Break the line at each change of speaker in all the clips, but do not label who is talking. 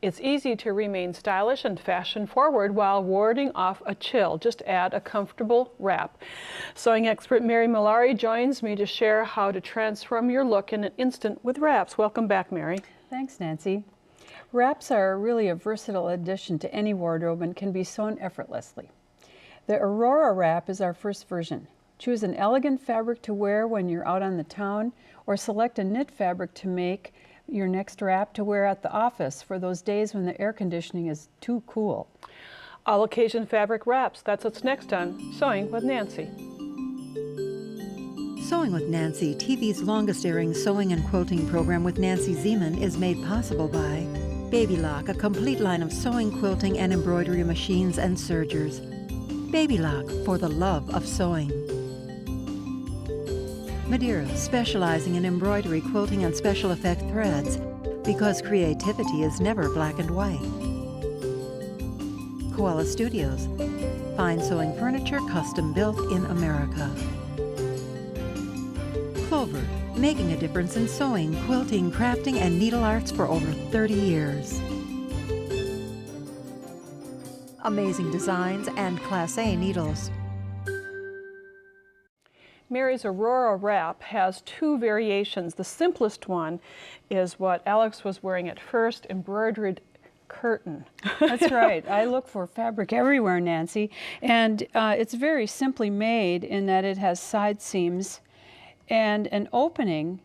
It's easy to remain stylish and fashion forward while warding off a chill. Just add a comfortable wrap. Sewing expert Mary Mulari joins me to share how to transform your look in an instant with wraps. Welcome back, Mary.
Thanks, Nancy. Wraps are really a versatile addition to any wardrobe and can be sewn effortlessly. The Aurora wrap is our first version. Choose an elegant fabric to wear when you're out on the town, or select a knit fabric to make your next wrap to wear at the office for those days when the air conditioning is too cool.
All occasion fabric wraps. That's what's next on Sewing with Nancy.
Sewing with Nancy, TV's longest-airing sewing and quilting program with Nancy Zieman, is made possible by Baby Lock, a complete line of sewing, quilting, and embroidery machines and sergers. Baby Lock, for the love of sewing. Madeira, specializing in embroidery, quilting, and special effect threads, because creativity is never black and white. Koala Studios, fine sewing furniture custom built in America. Clover, making a difference in sewing, quilting, crafting, and needle arts for over 30 years. Amazing designs and Class A needles.
Mary's Aurora wrap has two variations. The simplest one is what Alex was wearing at first, embroidered curtain.
That's right. I look for fabric everywhere, Nancy. And it's very simply made in that it has side seams and an opening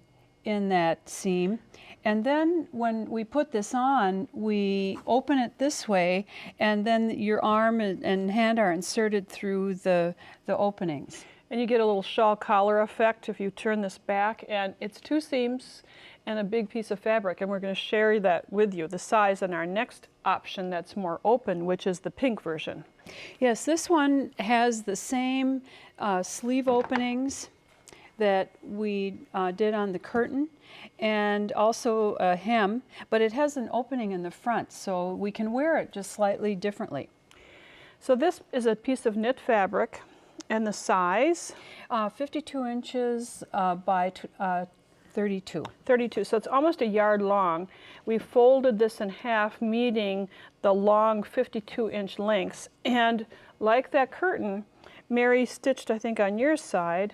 in that seam. And then when we put this on, we open it this way, and then your arm and hand are inserted through the openings.
And you get a little shawl collar effect if you turn this back, and it's two seams and a big piece of fabric, and we're going to share that with you, the size, in our next option that's more open, which is the pink version.
Yes, this one has the same sleeve openings that we did on the curtain, and also a hem, but it has an opening in the front, so we can wear it just slightly differently.
So this is a piece of knit fabric. And the size?
52 inches by 32.
32, so it's almost a yard long. We folded this in half, meeting the long 52-inch lengths. And like that curtain, Mary stitched, I think, on your side.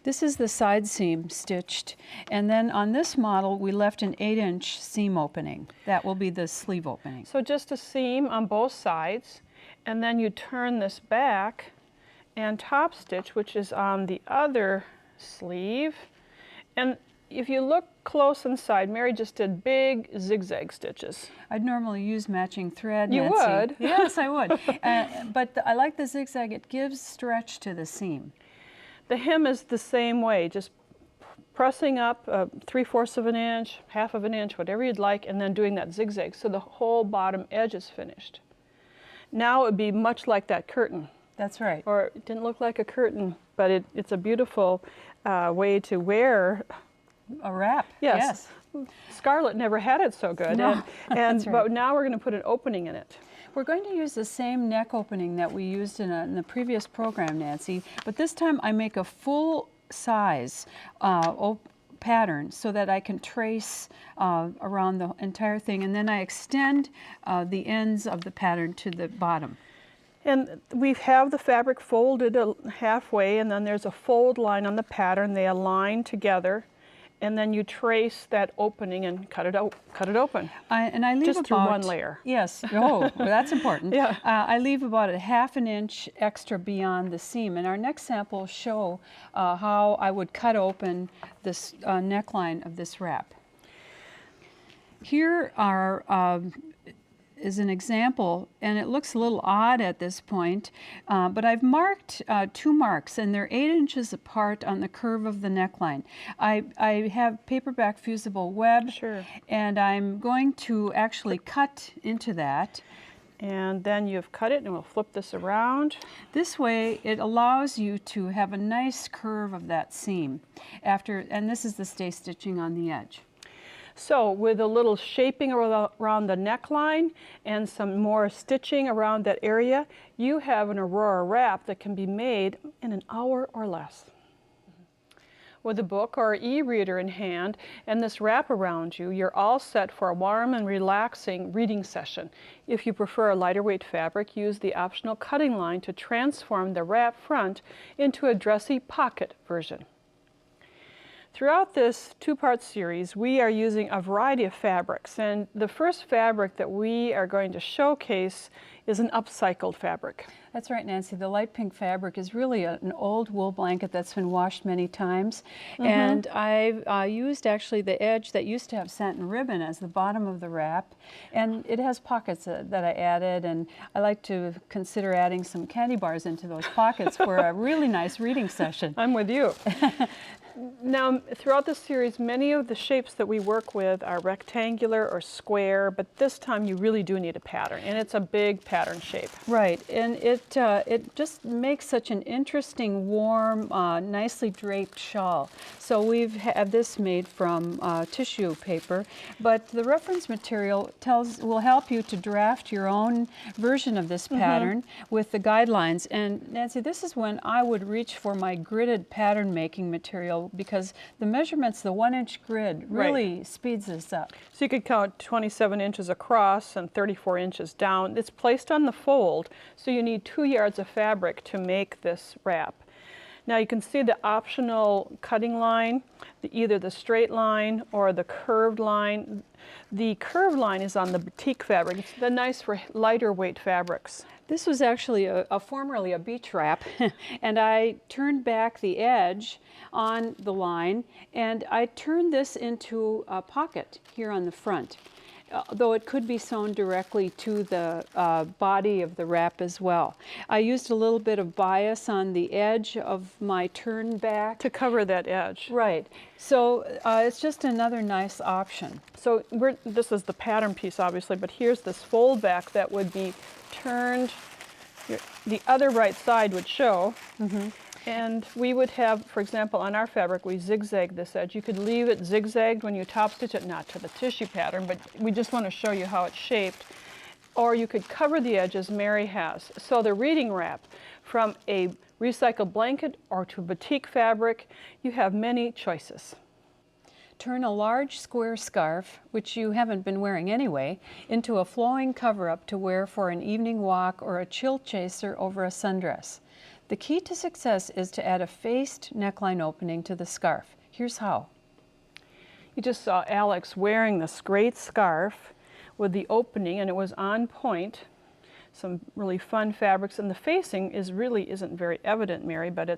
This is the side seam stitched. And then on this model, we left an 8-inch seam opening. That will be the sleeve opening.
So just a seam on both sides. And then you turn this back and top stitch, which is on the other sleeve. And if you look close inside, Mary just did big zigzag stitches.
I'd normally use matching thread,
You
Nancy.
would?
Yes, I would. But I like the zigzag. It gives stretch to the seam.
The hem is the same way, just pressing up 3/4 of an inch, 1/2 of an inch, whatever you'd like, and then doing that zigzag so the whole bottom edge is finished. Now it would be much like that curtain.
That's right.
Or it didn't look like a curtain, but it's a beautiful way to wear
a wrap.
Yes. Scarlett never had it so good.
No,
and
that's right.
But now we're going to put an opening in it.
We're going to use the same neck opening that we used in the previous program, Nancy, but this time I make a full size pattern so that I can trace around the entire thing, and then I extend the ends of the pattern to the bottom.
And we have the fabric folded halfway, and then there's a fold line on the pattern. They align together, and then you trace that opening and cut it open.
And I leave
just
about,
through one layer.
Yes. Oh, well, that's important.
Yeah.
I leave about a 1/2 inch extra beyond the seam, and our next sample will show how I would cut open this neckline of this wrap. Here are is an example, and it looks a little odd at this point, but I've marked 2 marks, and they're 8 inches apart on the curve of the neckline. I have paperback fusible web,
Sure.
and I'm going to actually cut into that.
And then you've cut it, and we'll flip this around.
This way, it allows you to have a nice curve of that seam and this is the stay stitching on the edge.
So with a little shaping around the neckline and some more stitching around that area, you have an Aurora wrap that can be made in an hour or less. With a book or e-reader in hand and this wrap around you, you're all set for a warm and relaxing reading session. If you prefer a lighter weight fabric, use the optional cutting line to transform the wrap front into a dressy pocket version. Throughout this two-part series, we are using a variety of fabrics, and the first fabric that we are going to showcase is an upcycled fabric.
That's right, Nancy. The light pink fabric is really an old wool blanket that's been washed many times. And I've used actually the edge that used to have satin ribbon as the bottom of the wrap. And it has pockets that I added, and I like to consider adding some candy bars into those pockets for a really nice reading session.
I'm with you. Now, throughout this series, many of the shapes that we work with are rectangular or square, but this time you really do need a pattern, and it's a big pattern shape.
Right, and it just makes such an interesting, warm, nicely draped shawl. So we've had this made from tissue paper, but the reference material will help you to draft your own version of this pattern with the guidelines. And Nancy, this is when I would reach for my gridded pattern making material, because the measurements, the 1-inch grid, really speeds this up.
So you could count 27 inches across and 34 inches down. It's placed on the fold, so you need 2 yards of fabric to make this wrap. Now you can see the optional cutting line, either the straight line or the curved line. The curved line is on the batik fabric. It's nice for lighter weight fabrics.
This was actually formerly a beach wrap, and I turned back the edge on the line, and I turned this into a pocket here on the front, though it could be sewn directly to the body of the wrap as well. I used a little bit of bias on the edge of my turn back.
To cover that edge.
Right. So it's just another nice option.
So this is the pattern piece, obviously, but here's this fold back that would be turned. The other right side would show. And we would have, for example, on our fabric, we zigzag this edge. You could leave it zigzagged when you top stitch it, not to the tissue pattern, but we just want to show you how it's shaped. Or you could cover the edge as Mary has. So the reading wrap, from a recycled blanket or to batik fabric, you have many choices.
Turn a large square scarf, which you haven't been wearing anyway, into a flowing cover-up to wear for an evening walk or a chill chaser over a sundress. The key to success is to add a faced neckline opening to the scarf. Here's how.
You just saw Alex wearing this great scarf with the opening, and it was on point. Some really fun fabrics, and the facing really isn't very evident, Mary, but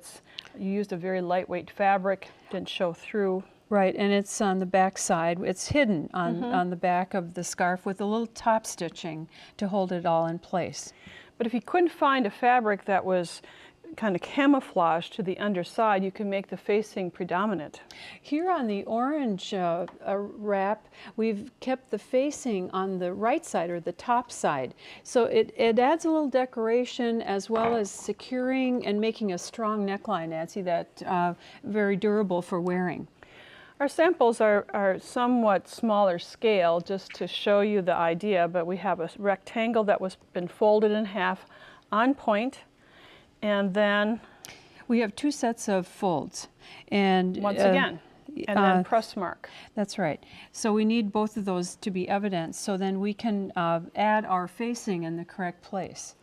you used a very lightweight fabric, didn't show through.
Right, and it's on the back side. It's hidden on the back of the scarf with a little top stitching to hold it all in place.
But if you couldn't find a fabric that was kind of camouflage to the underside, you can make the facing predominant.
Here on the orange wrap, we've kept the facing on the right side, or the top side. So it adds a little decoration as well as securing and making a strong neckline, Nancy, that's very durable for wearing.
Our samples are somewhat smaller scale, just to show you the idea, but we have a rectangle that was been folded in half on point. And then
we have 2 sets of folds, and
once again, and then press mark.
That's right. So we need both of those to be evident, so then we can add our facing in the correct place.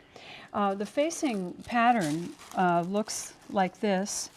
The facing pattern looks like this,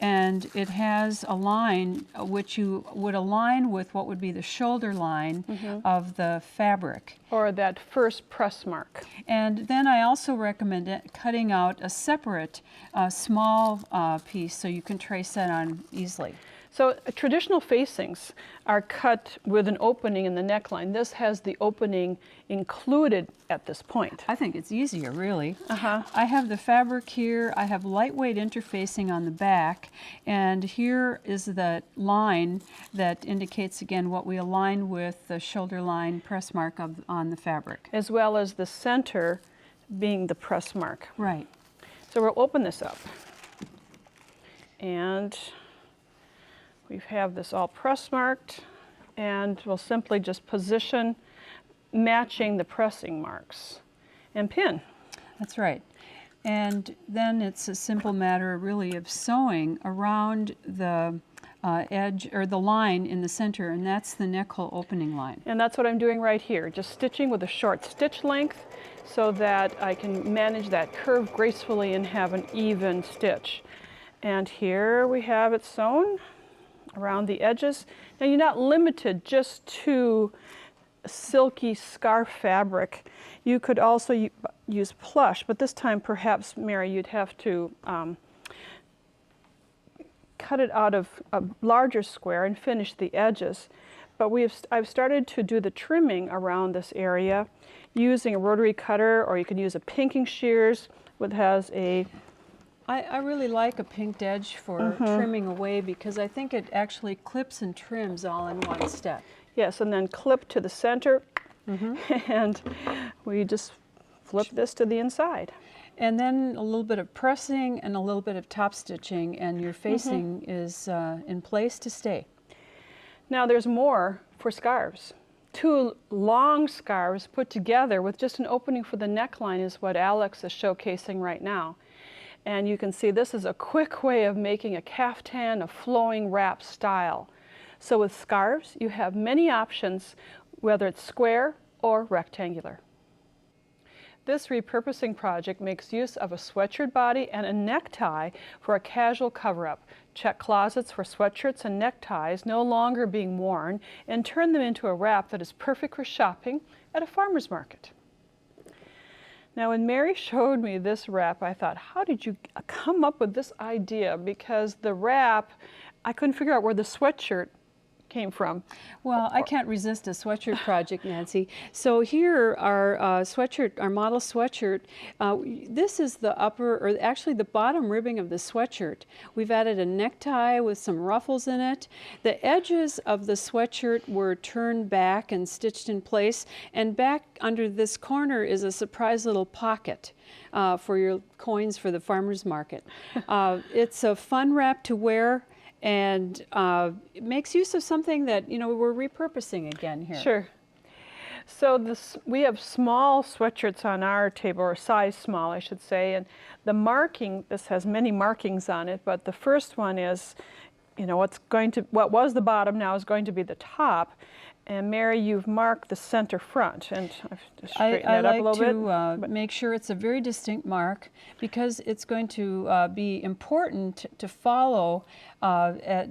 and it has a line which you would align with what would be the shoulder line of the fabric.
Or that first press mark.
And then I also recommend cutting out a separate small piece so you can trace that on easily.
So traditional facings are cut with an opening in the neckline. This has the opening included at this point.
I think it's easier, really. I have the fabric here. I have lightweight interfacing on the back, and here is the line that indicates again what we align with the shoulder line press mark on the fabric.
As well as the center being the press mark.
Right.
So we'll open this up. And we have this all press marked, and we'll simply just position matching the pressing marks and pin.
That's right. And then it's a simple matter really of sewing around the edge, or the line in the center, and that's the neck hole opening line.
And that's what I'm doing right here, just stitching with a short stitch length so that I can manage that curve gracefully and have an even stitch. And here we have it sewn around the edges. Now you're not limited just to silky scarf fabric. You could also use plush, but this time perhaps, Mary, you'd have to cut it out of a larger square and finish the edges. But I've started to do the trimming around this area using a rotary cutter, or you can use a pinking shears, which has a...
I really like a pinked edge for trimming away, because I think it actually clips and trims all in one step.
Yes, and then clip to the center, and we just flip this to the inside.
And then a little bit of pressing and a little bit of top stitching, and your facing is in place to stay.
Now there's more for scarves. 2 long scarves put together with just an opening for the neckline is what Alex is showcasing right now. And you can see this is a quick way of making a caftan, a flowing wrap style. So with scarves, you have many options, whether it's square or rectangular. This repurposing project makes use of a sweatshirt body and a necktie for a casual cover-up. Check closets for sweatshirts and neckties no longer being worn, and turn them into a wrap that is perfect for shopping at a farmer's market. Now when Mary showed me this wrap, I thought, how did you come up with this idea? Because the wrap, I couldn't figure out where the sweatshirt came from.
Well, I can't resist a sweatshirt project, Nancy. So here our sweatshirt, our model sweatshirt, this is the upper, or actually the bottom ribbing of the sweatshirt. We've added a necktie with some ruffles in it. The edges of the sweatshirt were turned back and stitched in place, and back under this corner is a surprise little pocket for your coins for the farmer's market. It's a fun wrap to wear, and it makes use of something that, you know, we're repurposing again here.
Sure. So we have small sweatshirts on our table, or size small, I should say, and the marking, this has many markings on it, but the first one is, you know, what was the bottom now is going to be the top. And Mary, you've marked the center front, and I've just straightened that up a little bit.
I like to make sure it's a very distinct mark, because it's going to be important to follow a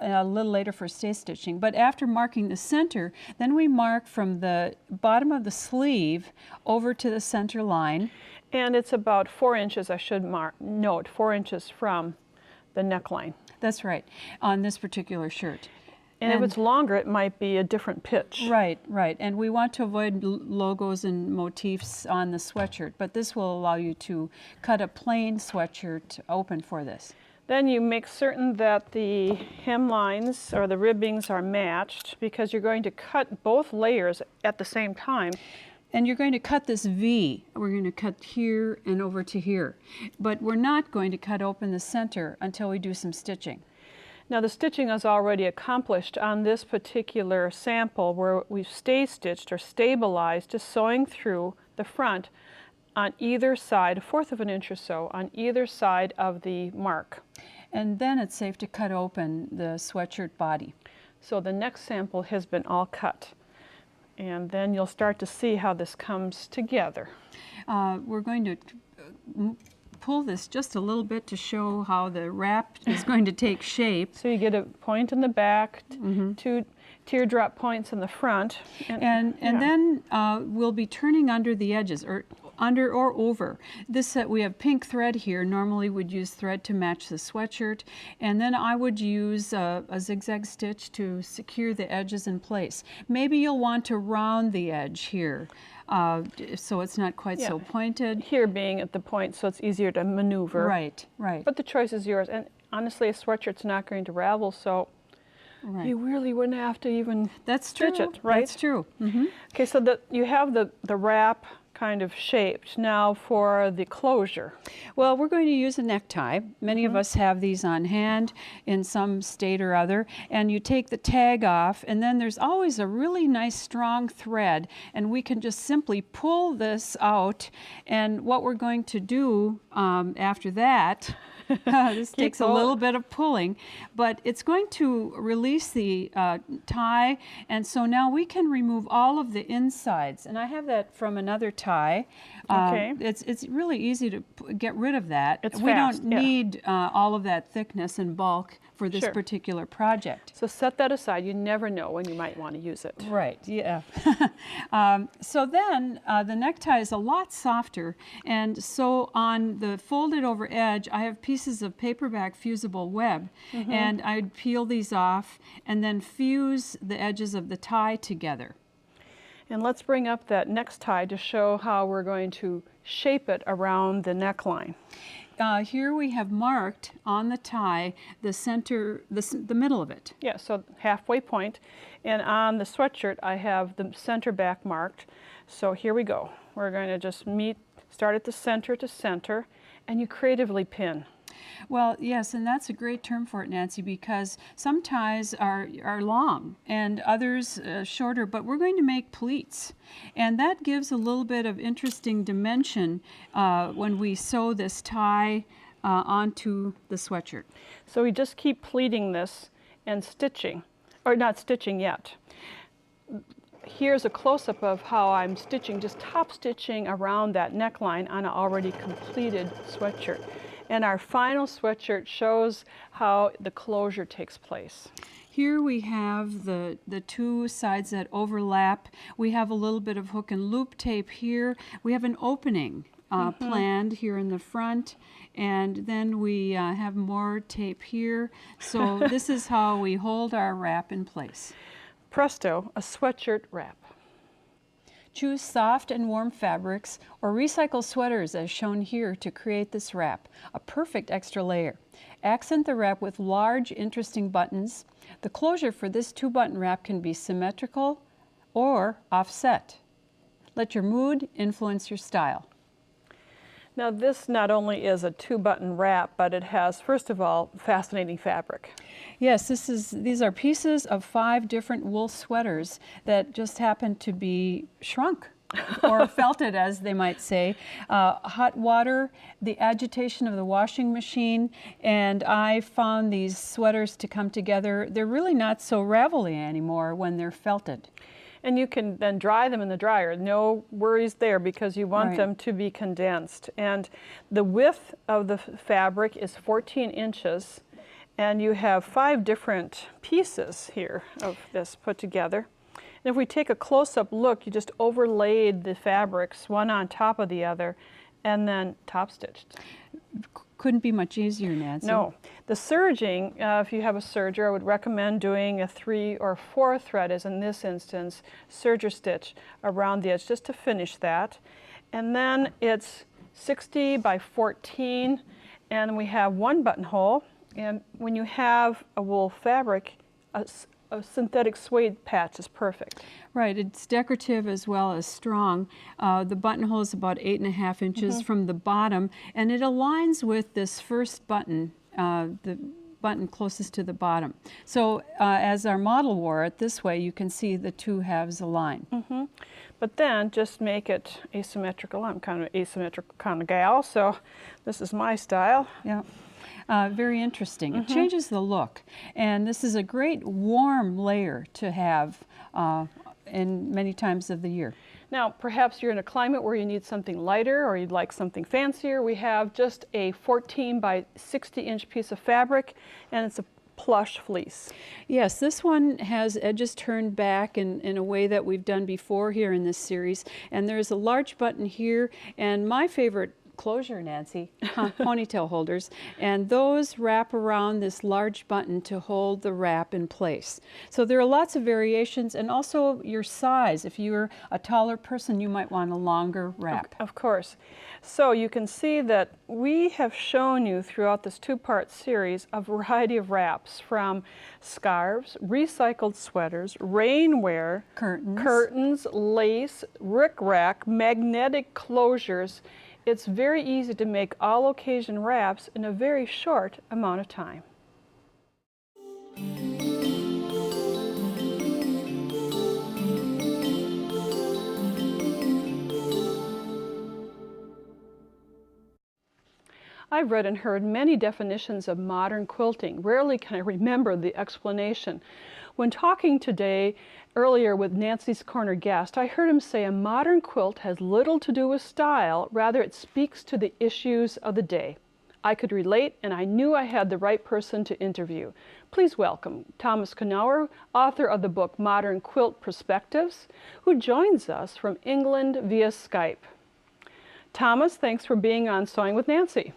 little later for stay stitching. But after marking the center, then we mark from the bottom of the sleeve over to the center line.
And it's about 4 inches, I should note, 4 inches from the neckline.
That's right, on this particular shirt.
And if it's longer, it might be a different pitch.
Right, right. And we want to avoid logos and motifs on the sweatshirt, but this will allow you to cut a plain sweatshirt open for this.
Then you make certain that the hemlines or the ribbings are matched, because you're going to cut both layers at the same time.
And you're going to cut this V. We're going to cut here and over to here. But we're not going to cut open the center until we do some stitching.
Now the stitching is already accomplished on this particular sample, where we've stay stitched or stabilized, just sewing through the front on either side, 1/4 of an inch or so, on either side of the mark.
And then it's safe to cut open the sweatshirt body.
So the next sample has been all cut. And then you'll start to see how this comes together.
We're going to pull this just a little bit to show how the wrap is going to take shape.
So you get a point in the back, 2 teardrop points in the front.
And then we'll be turning under the edges, or under or over. This we have pink thread here. Normally we'd use thread to match the sweatshirt, and then I would use a zigzag stitch to secure the edges in place. Maybe you'll want to round the edge here, so it's not quite so pointed.
Here being at the point, so it's easier to maneuver.
Right, right.
But the choice is yours. And honestly, a sweatshirt's not going to ravel, so you really wouldn't have to even stitch it, right?
That's true.
Okay, so you have the wrap kind of shaped. Now for the closure.
Well, we're going to use a necktie. Many of us have these on hand in some state or other, and you take the tag off, and then there's always a really nice strong thread, and we can just simply pull this out. And what we're going to do after that, this takes a little bit of pulling, but it's going to release the tie, and so now we can remove all of the insides. And I have that from another tie.
Okay.
It's really easy to get rid of that.
We
don't need all of that thickness and bulk for this particular project.
So set that aside. You never know when you might want to use it.
Right, yeah. So then the necktie is a lot softer, and so on the folded over edge I have pieces of paperback fusible web, and I'd peel these off and then fuse the edges of the tie together.
And let's bring up that next tie to show how we're going to shape it around the neckline.
Here we have marked on the tie the center, the middle of it.
Yeah, so halfway point. And on the sweatshirt, I have the center back marked. So here we go. We're going to just start at the center to center, and you creatively pin.
Well, yes, and that's a great term for it, Nancy, because some ties are long and others shorter, but we're going to make pleats. And that gives a little bit of interesting dimension when we sew this tie onto the sweatshirt.
So we just keep pleating this and stitching, or not stitching yet. Here's a close-up of how I'm stitching, just top stitching around that neckline on an already completed sweatshirt. And our final sweatshirt shows how the closure takes place.
Here we have the two sides that overlap. We have a little bit of hook and loop tape here. We have an opening planned here in the front, and then we have more tape here. So this is how we hold our wrap in place.
Presto, a sweatshirt wrap.
Choose soft and warm fabrics or recycle sweaters as shown here to create this wrap, a perfect extra layer. Accent the wrap with large, interesting buttons. The closure for this 2-button wrap can be symmetrical or offset. Let your mood influence your style.
Now this not only is a 2-button wrap, but it has, first of all, fascinating fabric.
Yes, these are pieces of 5 different wool sweaters that just happen to be shrunk or felted, as they might say. Hot water, the agitation of the washing machine, and I found these sweaters to come together. They're really not so ravelly anymore when they're felted.
And you can then dry them in the dryer. No worries there, because you want them to be condensed. And the width of the fabric is 14 inches. And you have 5 different pieces here of this put together. And if we take a close-up look, you just overlaid the fabrics one on top of the other and then top stitched.
Couldn't be much easier, Nancy.
No. The serging, if you have a serger, I would recommend doing a 3 or 4 thread, as in this instance, serger stitch around the edge just to finish that. And then it's 60 by 14, and we have 1 buttonhole. And when you have a wool fabric, a synthetic suede patch is perfect.
Right, it's decorative as well as strong. The buttonhole is about 8.5 inches from the bottom, and it aligns with this first button, the button closest to the bottom. So as our model wore it this way, you can see the 2 halves align.
But then just make it asymmetrical. I'm kind of an asymmetrical kind of gal, so this is my style.
Yeah. Very interesting. It changes the look, and this is a great warm layer to have in many times of the year.
Now, perhaps you're in a climate where you need something lighter or you'd like something fancier. We have just a 14 by 60 inch piece of fabric, and it's a plush fleece.
Yes, this one has edges turned back in a way that we've done before here in this series, and there's a large button here, and my favorite closure, Nancy, ponytail holders, and those wrap around this large button to hold the wrap in place. So there are lots of variations, and also your size. If you're a taller person, you might want a longer wrap.
Of course. So you can see that we have shown you throughout this two-part series a variety of wraps, from scarves, recycled sweaters, rainwear, curtains, lace, rickrack, magnetic closures. It's very easy to make all occasion wraps in a very short amount of time. I've read and heard many definitions of modern quilting. Rarely can I remember the explanation. When talking today, earlier with Nancy's Corner guest, I heard him say a modern quilt has little to do with style, rather it speaks to the issues of the day. I could relate, and I knew I had the right person to interview. Please welcome Thomas Knauer, author of the book Modern Quilt Perspectives, who joins us from England via Skype. Thomas, thanks for being on Sewing with Nancy.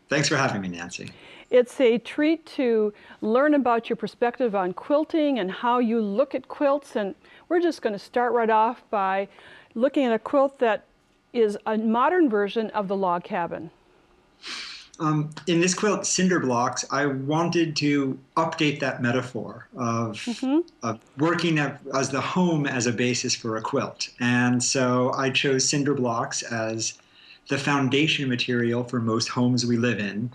Thanks for having me, Nancy.
It's a treat to learn about your perspective on quilting and how you look at quilts, and we're just going to start right off by looking at a quilt that is a modern version of the log cabin.
In this quilt, Cinder Blocks, I wanted to update that metaphor of working as the home as a basis for a quilt. And so I chose Cinder Blocks as the foundation material for most homes we live in,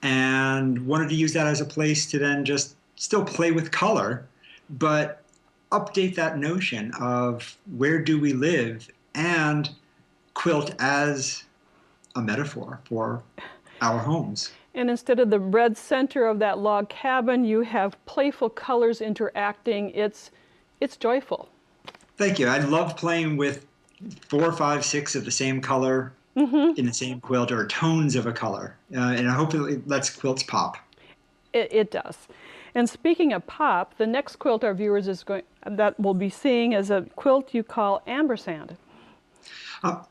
and wanted to use that as a place to then just still play with color, but update that notion of where do we live, and quilt as a metaphor for our homes.
And instead of the red center of that log cabin, you have playful colors interacting. It's joyful.
Thank you. I love playing with 4, 5, 6 of the same color in the same quilt, or tones of a color. And I hope it lets quilts pop.
It does. And speaking of pop, the next quilt our viewers that we'll be seeing is a quilt you call ampersand.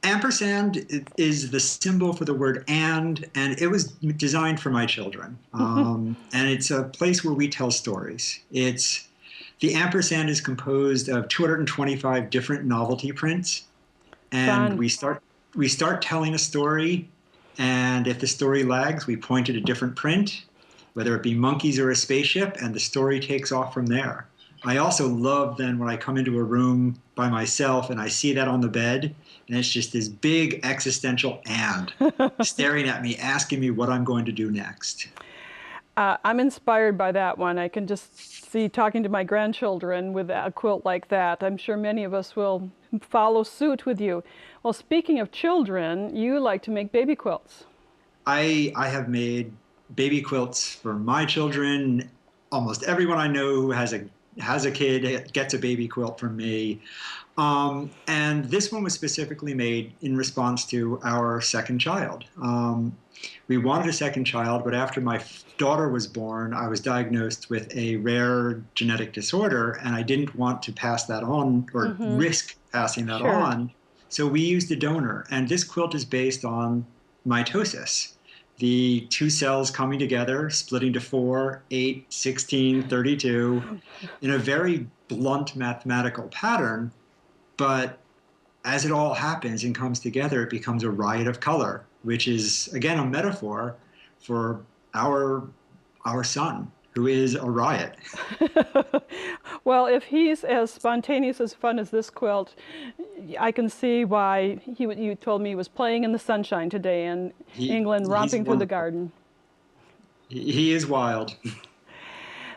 Ampersand is the symbol for the word and it was designed for my children. And it's a place where we tell stories. The ampersand is composed of 225 different novelty prints. And
Fun.
we start telling a story, and if the story lags, we point at a different print, whether it be monkeys or a spaceship, and the story takes off from there. I also love then when I come into a room by myself and I see that on the bed, and it's just this big existential and staring at me, asking me what I'm going to do next.
I'm inspired by that one. I can just see talking to my grandchildren with a quilt like that. I'm sure many of us will follow suit with you. Well, speaking of children, you like to make baby quilts.
I have made baby quilts for my children. Almost everyone I know who has a kid gets a baby quilt from me. And this one was specifically made in response to our second child. We wanted a second child, but after my daughter was born, I was diagnosed with a rare genetic disorder, and I didn't want to pass that on or risk passing that on. So we used a donor, and this quilt is based on mitosis. The two cells coming together, splitting to 4, 8, 16, 32, in a very blunt mathematical pattern. But as it all happens and comes together, it becomes a riot of color, which is, again, a metaphor for our son, who is a riot.
Well, if he's as spontaneous as fun as this quilt, I can see why you told me he was playing in the sunshine today in England, romping through the garden.
He is wild.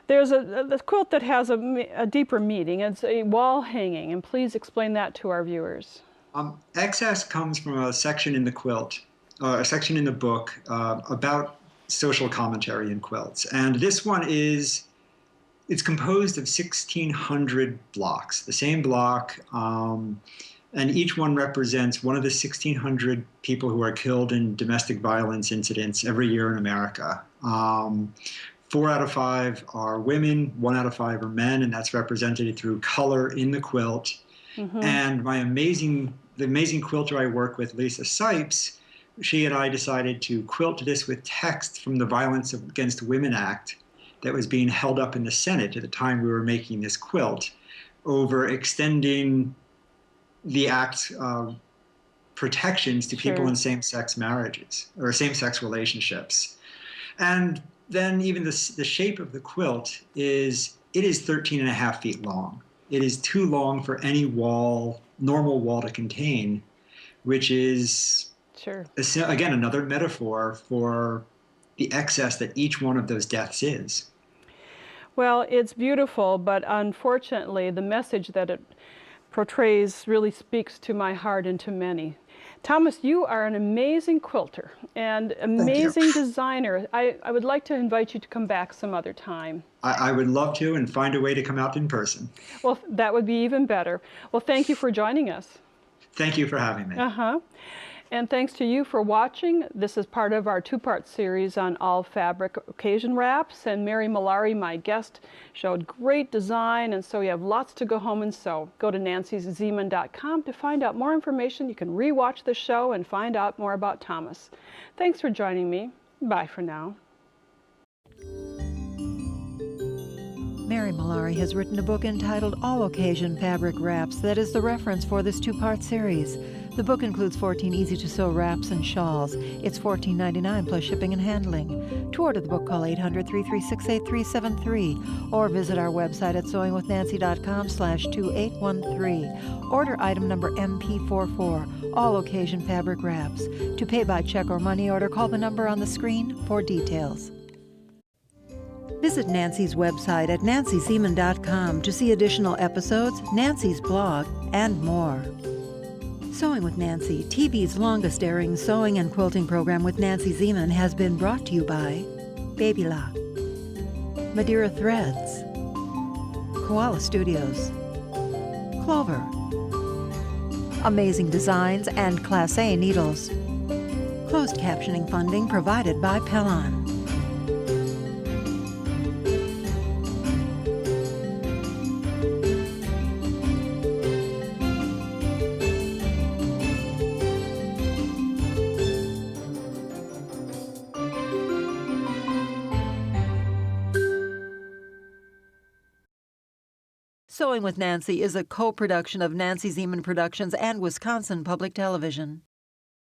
There's a quilt that has a deeper meaning. It's a wall hanging, and please explain that to our viewers.
Excess comes from a section in the quilt, a section in the book about social commentary in quilts. And this one it's composed of 1,600 blocks, the same block, and each one represents one of the 1,600 people who are killed in domestic violence incidents every year in America. 4 out of 5 are women, 1 out of 5 are men, and that's represented through color in the quilt. And the amazing quilter I work with, Lisa Sipes, she and I decided to quilt this with text from the Violence Against Women Act that was being held up in the Senate at the time we were making this quilt, over extending the act's protections to people
Sure.
in same-sex marriages or same-sex relationships. And then even the shape of the quilt is, it is 13 and a half feet long. It is too long for any wall, normal wall to contain, which is,
Sure.
again, another metaphor for the excess that each one of those deaths is.
Well, it's beautiful, but unfortunately, the message that it portrays really speaks to my heart and to many. Thomas, you are an amazing quilter and amazing designer. I would like to invite you to come back some other time.
I would love to, and find a way to come out in person.
Well, that would be even better. Well, thank you for joining us.
Thank you for having me.
And thanks to you for watching. This is part of our two-part series on all fabric occasion wraps. And Mary Mulari, my guest, showed great design, and so you have lots to go home and sew. Go to nancyzieman.com to find out more information. You can re-watch the show and find out more about Thomas. Thanks for joining me. Bye for now.
Mary Mulari has written a book entitled All Occasion Fabric Wraps that is the reference for this two-part series. The book includes 14 easy-to-sew wraps and shawls. It's $14.99 plus shipping and handling. To order the book, call 800-336-8373 or visit our website at sewingwithnancy.com/2813. Order item number MP44, All Occasion Fabric Wraps. To pay by check or money order, call the number on the screen for details. Visit Nancy's website at nancyzieman.com to see additional episodes, Nancy's blog, and more. Sewing with Nancy, TV's longest-airing sewing and quilting program with Nancy Zieman, has been brought to you by Baby Lock, Madeira Threads, Koala Studios, Clover, Amazing Designs, and Class A Needles. Closed captioning funding provided by Pellon. Sewing with Nancy is a co-production of Nancy Zieman Productions and Wisconsin Public Television.